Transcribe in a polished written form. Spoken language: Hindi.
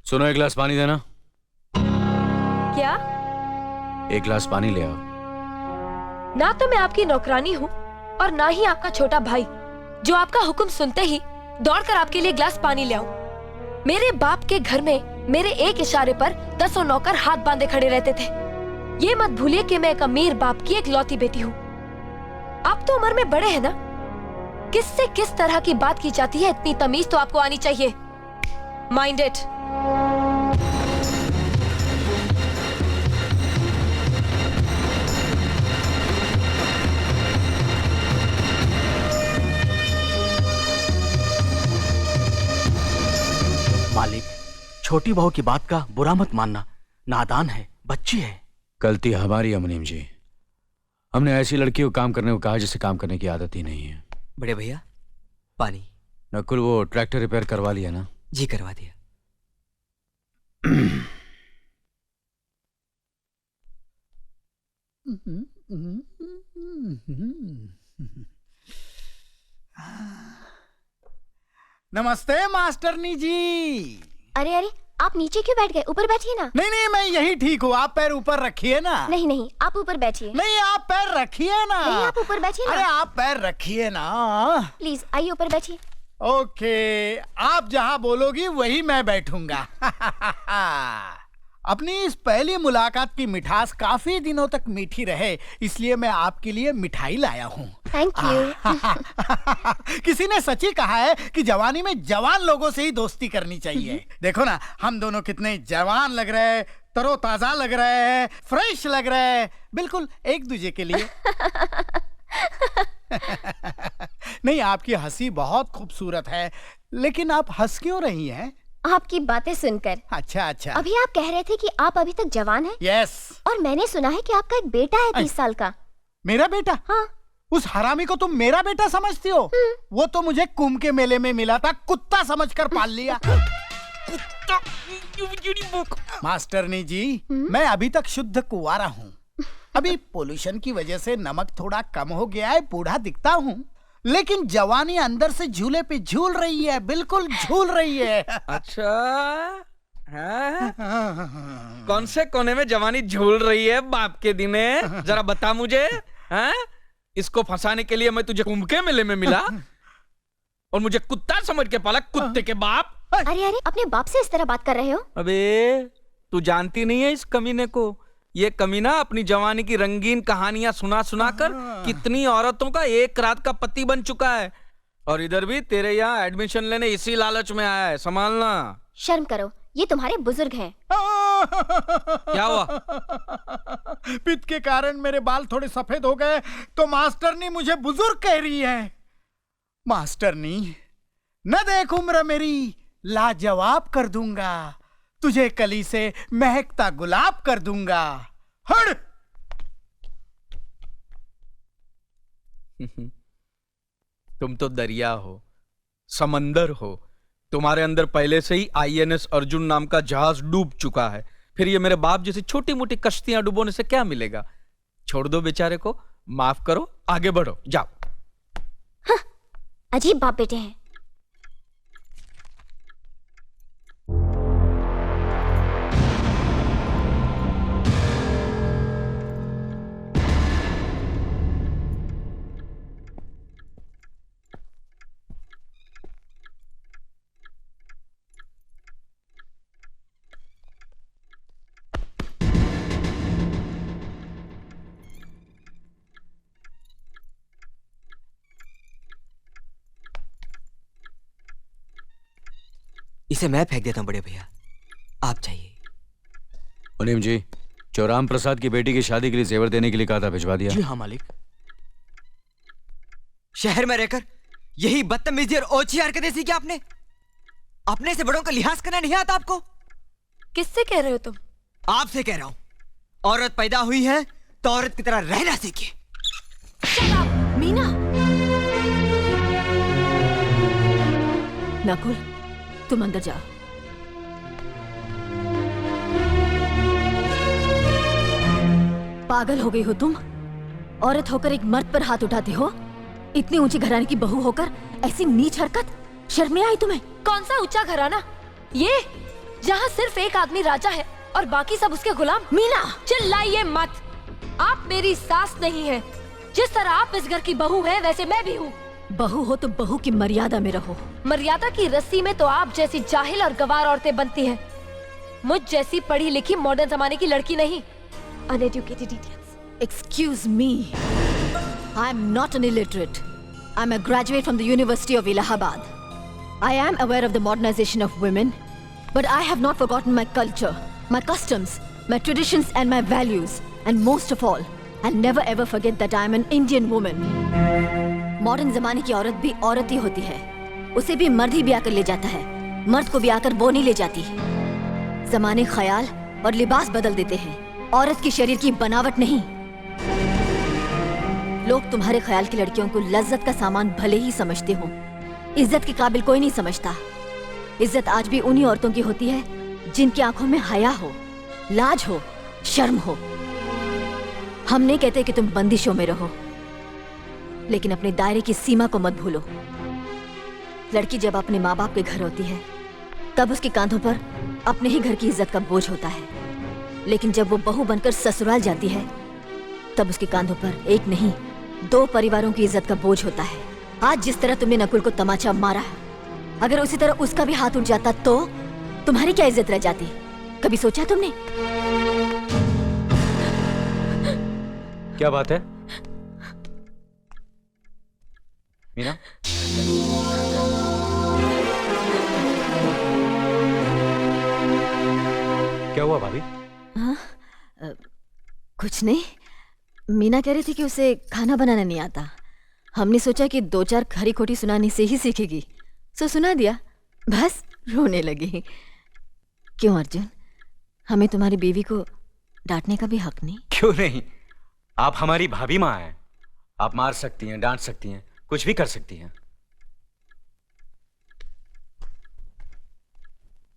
सुनो, एक गिलास पानी देना। क्या? एक गिलास पानी ले आओ। ना तो मैं आपकी नौकरानी हूँ और ना ही आपका छोटा भाई जो आपका हुक्म सुनते ही दौड़कर आपके लिए गिलास पानी ले आऊं। मेरे बाप के घर में मेरे एक इशारे पर 10 नौकर हाथ बांधे खड़े रहते थे। ये मत भूलिए कि मैं एक अमीर बाप की इकलौती बेटी हूँ। आप तो उम्र में बड़े हैं ना, किससे किस तरह की बात की जाती है इतनी तमीज तो आपको आनी चाहिए। Mind it. मालिक, छोटी बहू की बात का बुरा मत मानना, नादान है, बच्ची है। गलती हमारी है मुनीम जी। हमने ऐसी लड़की को काम करने को कहा जिसे काम करने की आदत ही नहीं है। बड़े भैया, पानी। नकुल, वो ट्रैक्टर रिपेयर करवा लिया ना? जी करवा दिया। नमस्ते मास्टरनी जी। अरे अरे, आप नीचे क्यों बैठ गए? ऊपर बैठिए ना। नहीं नहीं, मैं यही ठीक हूँ। आप पैर ऊपर रखिए ना। नहीं नहीं, आप ऊपर बैठिए। नहीं, आप पैर रखिए ना। नहीं, आप ऊपर बैठिए ना। अरे आप पैर रखिए ना। प्लीज आइए ऊपर बैठिए। ओके, आप जहाँ बोलोगी वही मैं बैठूंगा। अपनी इस पहली मुलाकात की मिठास काफी दिनों तक मीठी रहे, इसलिए मैं आपके लिए मिठाई लाया हूँ। Thank you. किसी ने सच ही कहा है कि जवानी में जवान लोगों से ही दोस्ती करनी चाहिए। देखो ना, हम दोनों कितने जवान लग रहे हैं, तरोताजा लग रहे हैं, फ्रेश लग रहे हैं, बिल्कुल एक दूसरे के लिए। नहीं, आपकी हंसी बहुत खूबसूरत है, लेकिन आप हंस क्यों रही हैं? आपकी बातें सुनकर। अच्छा अच्छा। अभी आप कह रहे थे कि आप अभी तक जवान हैं। यस। और मैंने सुना है कि आपका एक बेटा है 30 साल का। मेरा बेटा? हाँ। उस हरामी को तुम मेरा बेटा समझती हो? वो तो मुझे कुंभ के मेले में मिला था, कुत्ता समझकर पाल लिया। मास्टरनी जी, मैं अभी तक शुद्ध कुंवारा हूँ। अभी पोल्यूशन की वजह से नमक थोड़ा कम हो गया है, बूढ़ा दिखता हूँ, लेकिन जवानी अंदर से झूले पे झूल रही है, बिल्कुल झूल रही है। अच्छा है? कौन से कोने में जवानी झूल रही है बाप के दिने? जरा बता मुझे। है? इसको फंसाने के लिए मैं तुझे कुंभ के मेले में मिला और मुझे कुत्ता समझ के पाला, कुत्ते के बाप। अरे अरे, अपने बाप से इस तरह बात कर रहे हो? अबे तू जानती नहीं है इस कमीने को। ये कमीना अपनी जवानी की रंगीन कहानियां सुना सुना कर कितनी औरतों का एक रात का पति बन चुका है, और इधर भी तेरे यहाँ एडमिशन लेने इसी लालच में आया है। संभालना। शर्म करो, ये तुम्हारे बुजुर्ग हैं। क्या हुआ? पित्त के कारण मेरे बाल थोड़े सफेद हो गए तो मास्टरनी मुझे बुजुर्ग कह रही है। मास्टरनी, न देख उम्र मेरी, लाजवाब कर दूंगा तुझे, कली से महकता गुलाब कर दूंगा। हट। तुम तो दरिया हो, समंदर हो। तुम्हारे अंदर पहले से ही INS अर्जुन नाम का जहाज डूब चुका है। फिर ये मेरे बाप जैसी छोटी मोटी कश्तियां डुबोने से क्या मिलेगा? छोड़ दो बेचारे को, माफ करो, आगे बढ़ो, जाओ। हाँ, अजीब बाप बेटे हैं। इसे मैं फेंक देता हूँ बड़े भैया, आप चाहिए। मुनीम जी, चौराम प्रसाद की बेटी की शादी के लिए जेवर देने के लिए कहा था, भिजवा दिया? जी हाँ मालिक। शहर में रहकर यही बदतमीजी और ओछी हरकतें सीखी आपने? अपने से बड़ों का लिहाज करना नहीं आता आपको? किससे कह रहे हो तुम? आपसे कह रहा हूं। औरत पैदा हुई है तो औरत की तरह रहना सीखिए। मीना। नकुल, तुम अंदर जाओ। पागल हो गई हो तुम? औरत होकर एक मर्द पर हाथ उठाती हो? इतनी ऊंची घराने की बहू होकर ऐसी नीच हरकत, शर्म नहीं आई तुम्हें? कौन सा ऊंचा घराना? ये जहाँ सिर्फ एक आदमी राजा है और बाकी सब उसके गुलाम। मीना, चिल्लाइए मत। आप मेरी सास नहीं है। जिस तरह आप इस घर की बहू है वैसे मैं भी हूँ। बहू हो तो बहू की मर्यादा में रहो। मर्यादा की रस्सी में तो आप जैसी जाहिल और गवार औरतें बनती हैं। मुझ जैसी पढ़ी लिखी मॉडर्न जमाने की लड़की नहीं। Uneducated idiots. Excuse me. I'm not an illiterate. I'm a graduate from the University of Allahabad. I am aware of the modernization of women, but I have not forgotten my culture, my customs, my traditions and my values. And most of all, I'll never ever forget that I am an Indian woman. Modern जमाने की औरत भी औरत ही होती है। उसे भी मर्द ही ब्याह कर ले जाता है, मर्द को ब्याह कर वो नहीं ले जाती। जमाने ख्याल और लिबास बदल देते हैं, औरत की शरीर की बनावट नहीं। लोग तुम्हारे ख्याल की लड़कियों को लज्जत का सामान भले ही समझते हो, इज्जत के काबिल कोई नहीं समझता। इज्जत आज भी उन्हीं औरतों की होती है जिनकी आंखों में हया हो, लाज हो, शर्म हो। हम नहीं कहते कि तुम बंदिशों में रहो, लेकिन अपने दायरे की सीमा को मत भूलो। लड़की जब अपने माँ बाप के घर होती है तब उसके कांधों पर अपने ही घर की इज्जत का बोझ होता है, लेकिन जब वो बहू बनकर ससुराल जाती है तब उसके कांधों पर एक नहीं 2 परिवारों की इज्जत का बोझ होता है। आज जिस तरह तुमने नकुल को तमाचा मारा, अगर उसी तरह उसका भी हाथ उठ जाता तो तुम्हारी क्या इज्जत रह जाती? कभी सोचा तुमने? क्या बात है मीना? क्या हुआ भाभी? हाँ, कुछ नहीं। मीना कह रही थी कि उसे खाना बनाना नहीं आता। हमने सोचा कि 2-4 खरी खोटी सुनाने से ही सीखेगी, सो सुना दिया, बस रोने लगी। क्यों अर्जुन, हमें तुम्हारी बीवी को डांटने का भी हक नहीं? क्यों नहीं, आप हमारी भाभी माँ हैं। आप मार सकती हैं, डांट सकती हैं, कुछ भी कर सकती हैं।